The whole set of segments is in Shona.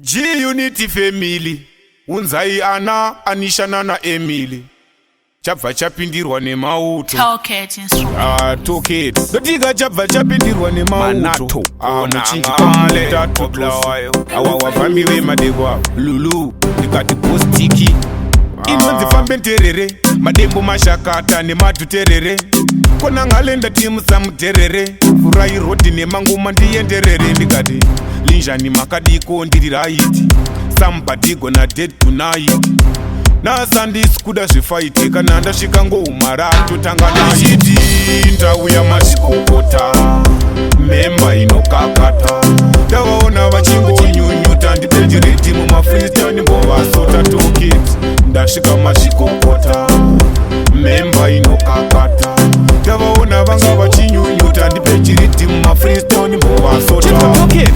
G-Unity Family unzai ana anishana na Emily chabva chapindirwa nemauto Toket dotiga chabva chapindirwa nemauto Khonangale awa wafami vemadekwa lulu ndikati postiki inonzi fambe nterere madembo mashakata nematuterere Khonangale ndati musamuterere furai rodi nemangoma ndiyenderere ndikati linjani makadiko ndiri right somebody gonna dead tonight nasandisi kuda zvifaite kana ndasvika ngoumara totanga nachiti ndauya mazvikokota memba inokakata ndavaona vachingonyunyuta ndipenjereti mumafreestyle mbovasota Toket ndasvika mazvikokota memba inokakata ndavaona vanga vachinyunyuta ndipenjereti mumafreestyle mbovasota Toket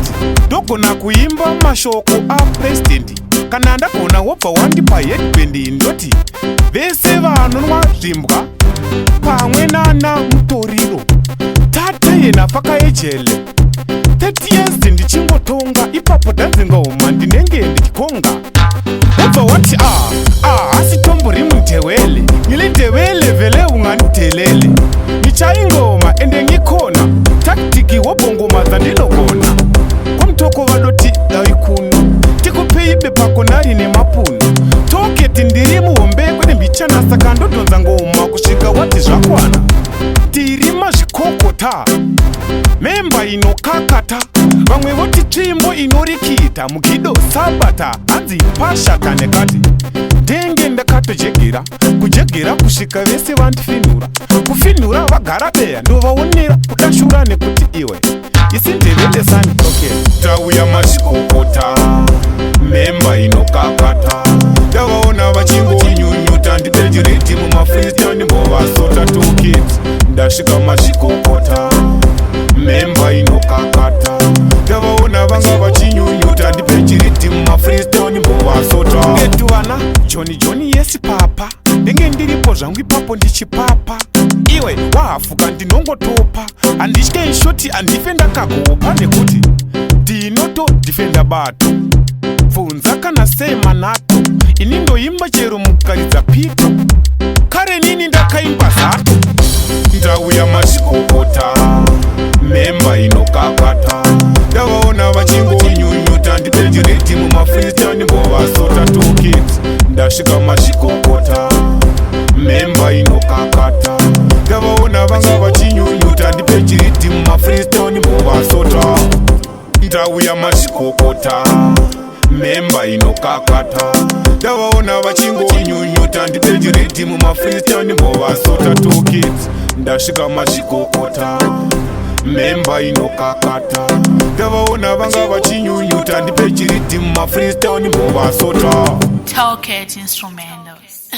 ndogona kuimba mashoko apresident kana ndagona wobva wandipa headband ndoti vese vanonwa zvimbwa pamwe nana mutoriro tate yena paka ejele 30 years ndichingotonga ipapo danzingoma ndinenge ndichikonga wobva wati asi tombori mutewele nyile tewele vele unganitelele nichaingoma ende ngikona taktiki wobongoma dzandinogona kwamtoko vadoti daikuno tikupeibe pakonari nemapuno Toket ndiri muhombe kwene mbichanasa kandodonza ngoma kusvika wati zvakwana tiri mazvikokota memba inokakata vamwe voti tsvimbo inorikita mugido sabata hanzi pashata nekati ndenge ndakatojegera kujegera kusvika vese vandifinura kufinura vagara beya ndovaonera kudashura nekuti iwe isindevendesani Toket tauya mazvikokota memba inokakata ndavaona vachingonyunyuta ndipenjereti mumafreestyle mbovasota Toket ndasvika mazvikokota memba inokakata ndavaona vanga vachinyunyuta ndipenjereti mumafreestyle mbovasota ngetu vana joni yesi papa ndenge ndiripo zvangu ipapo ndichipapa iwe wahafuka ndinongotopa handitye shoti handife ndakagopa nekuti ndinotodifenda bato pfunza kana semanato ini ndoimba chero mukaridza pito kare nini ndakaimba zato ndauya mazvikokota memba inokakata ndavaona vachingonyunyuta ndipenjereti mumafreestyle mbovasota Toket ndasvika mazvikokota memba inokakata ndavaona vanga vachinyunyuta ndipenjereti mumafreestyle mbovasota ndauya mazvikokota memba inokakata ndavaona vachingonyunyuta ndipenjereti mumafreestyle mbovasota Toket ndasvika mazvikokota memba inokakata ndavaona vanga vachinyunyuta ndipenjereti mumafreestyle mbovasota Toket instrumentals